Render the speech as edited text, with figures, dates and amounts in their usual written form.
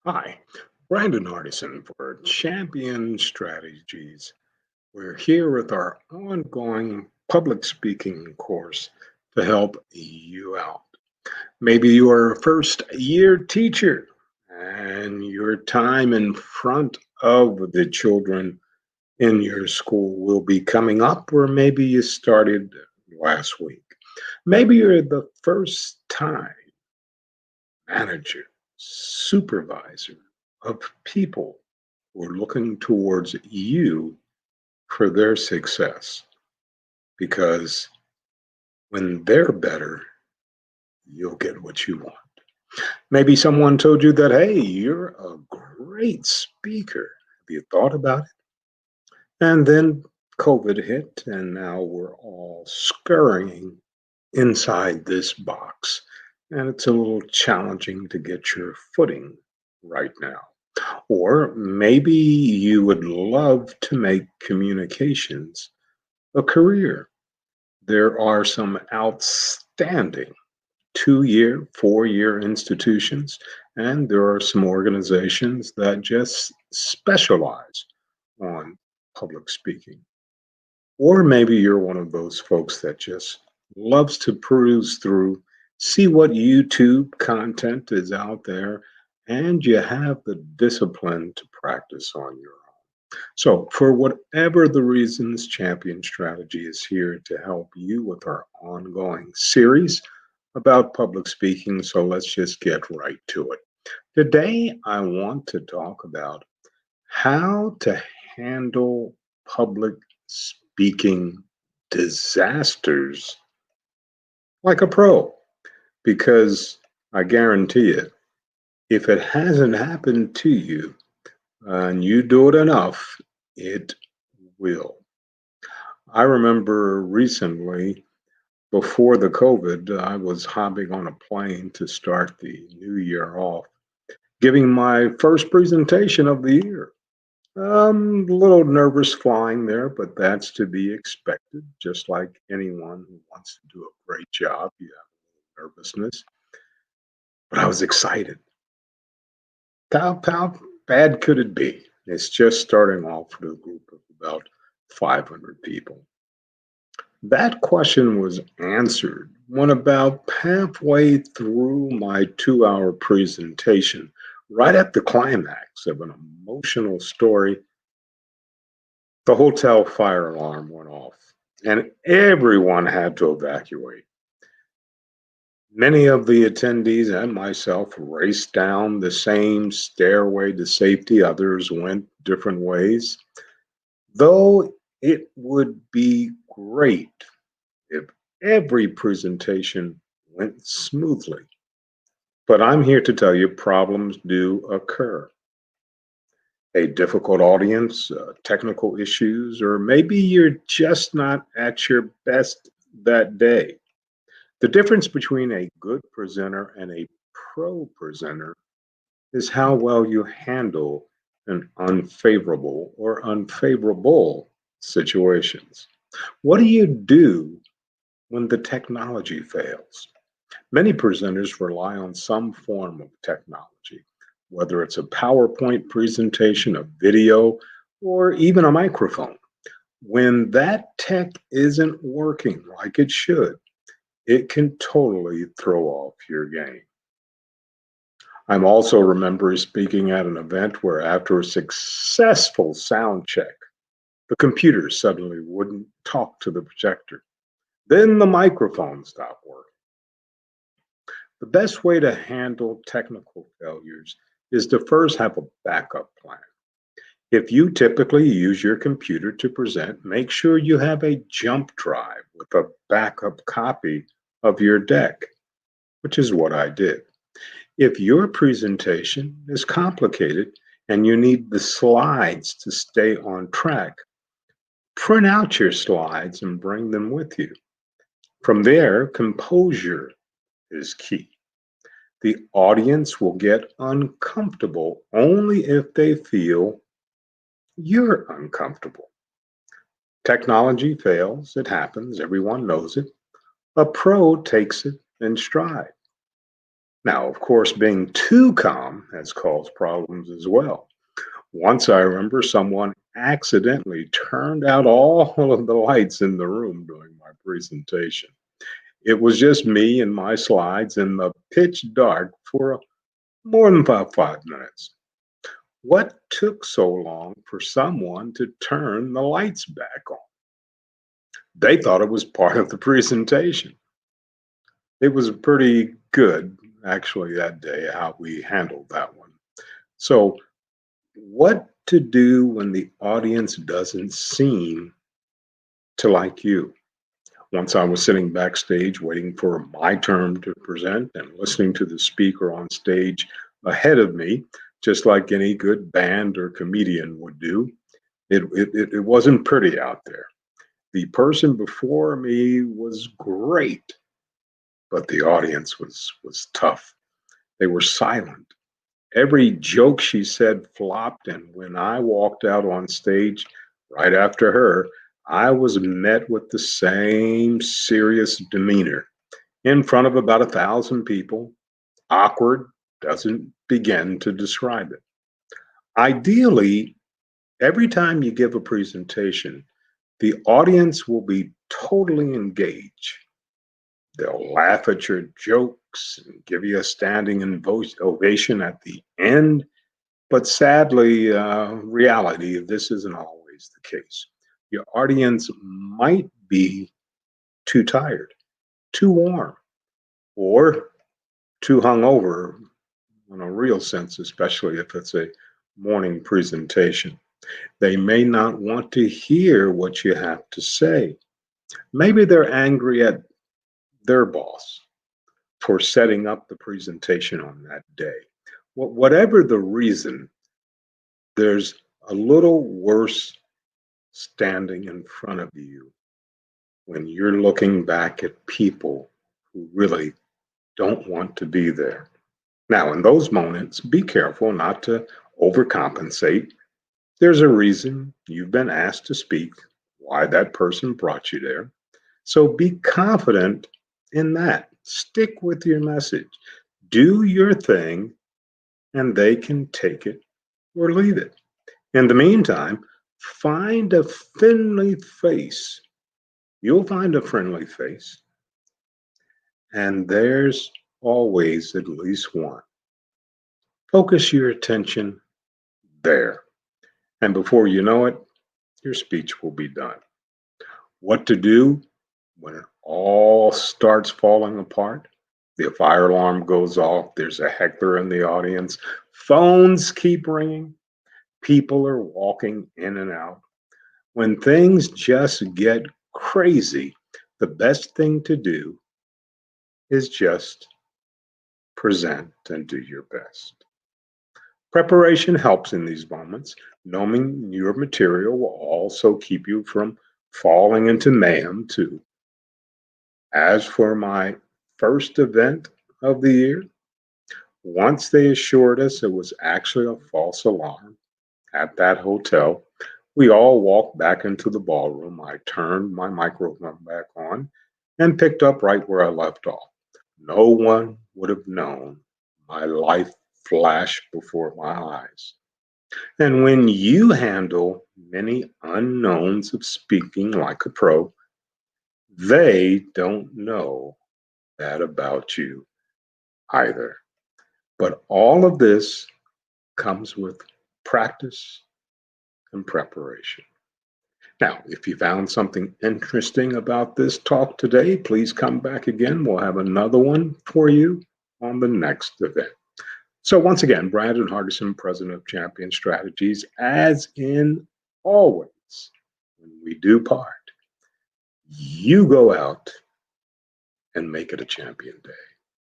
Hi, Brandon Artisan for Champion Strategies. We're here with our ongoing public speaking course to help you out. Maybe you are a first year teacher and your time in front of the children in your school will be coming up, or maybe you started last week. Maybe you're the first time manager, supervisor of people who are looking towards you for their success. Because when they're better, you'll get what you want. Maybe someone told you that, hey, you're a great speaker. Have you thought about it? And then COVID hit, and now we're all scurrying inside this box. And it's a little challenging to get your footing right now. Or maybe you would love to make communications a career. There are some outstanding 2 year, 4 year institutions, and there are some organizations that just specialize on public speaking. Or maybe you're one of those folks that just loves to peruse through, see what YouTube content is out there, and you have the discipline to practice on your own. So, for whatever the reasons, Champion Strategy is here to help you with our ongoing series about public speaking. So, let's just get right to it. Today, I want to talk about how to handle public speaking disasters like a pro. Because I guarantee it, if it hasn't happened to you and you do it enough, it will. I remember recently, before the COVID, I was hopping on a plane to start the new year off, giving my first presentation of the year. A little nervous flying there, but that's to be expected. Just like anyone who wants to do a great job, you have nervousness. But I was excited. How bad could it be? It's just starting off with a group of about 500 people. That question was answered when about halfway through my 2 hour presentation, right at the climax of an emotional story, the hotel fire alarm went off and everyone had to evacuate. Many of the attendees and myself raced down the same stairway to safety. Others went different ways. Though it would be great if every presentation went smoothly. But I'm here to tell you problems do occur. A difficult audience, technical issues, or maybe you're just not at your best that day. The difference between a good presenter and a pro presenter is how well you handle an unfavorable or unfavorable situations. What do you do when the technology fails? Many presenters rely on some form of technology, whether it's a PowerPoint presentation, a video, or even a microphone. When that tech isn't working like it should, it can totally throw off your game. I'm also remember speaking at an event where after a successful sound check, the computer suddenly wouldn't talk to the projector. Then the microphone stopped working. The best way to handle technical failures is to first have a backup plan. If you typically use your computer to present, make sure you have a jump drive with a backup copy of your deck, which is what I did. If your presentation is complicated and you need the slides to stay on track, print out your slides and bring them with you. From there, composure is key. The audience will get uncomfortable only if they feel you're uncomfortable. Technology fails, it happens, everyone knows it. A pro takes it in stride. Now, of course, being too calm has caused problems as well. Once I remember someone accidentally turned out all of the lights in the room during my presentation. It was just me and my slides in the pitch dark for more than about 5 minutes. What took so long for someone to turn the lights back on? They thought it was part of the presentation. It was pretty good, actually, that day, how we handled that one. So, what to do when the audience doesn't seem to like you? Once I was sitting backstage waiting for my turn to present and listening to the speaker on stage ahead of me, just like any good band or comedian would do. It wasn't pretty out there. The person before me was great, but the audience was tough. They were silent. Every joke she said flopped, and when I walked out on stage right after her, I was met with the same serious demeanor in front of about 1,000 people. Awkward doesn't begin to describe it. Ideally, every time you give a presentation, the audience will be totally engaged. They'll laugh at your jokes and give you a standing ovation at the end. But sadly, reality, this isn't always the case. Your audience might be too tired, too warm, or too hungover in a real sense, especially if it's a morning presentation. They may not want to hear what you have to say. Maybe they're angry at their boss for setting up the presentation on that day. Whatever the reason, there's a little worse standing in front of you when you're looking back at people who really don't want to be there. Now, in those moments, be careful not to overcompensate. There's a reason you've been asked to speak, why that person brought you there. So be confident in that. Stick with your message. Do your thing, and they can take it or leave it. In the meantime, find a friendly face. You'll find a friendly face, and there's always at least one. Focus your attention there, and before you know it, your speech will be done. What to do when it all starts falling apart? The fire alarm goes off, there's a heckler in the audience, phones keep ringing, people are walking in and out. When things just get crazy, the best thing to do is just present and do your best. Preparation helps in these moments. Knowing your material will also keep you from falling into mayhem, too. As for my first event of the year, once they assured us it was actually a false alarm at that hotel, we all walked back into the ballroom. I turned my microphone back on and picked up right where I left off. No one would have known my life flashed before my eyes. And when you handle many unknowns of speaking like a pro, they don't know that about you either. But all of this comes with practice and preparation. Now, if you found something interesting about this talk today, please come back again. We'll have another one for you on the next event. So, once again, Brandon Hardison, president of Champion Strategies, as in always, when we do part, you go out and make it a champion day.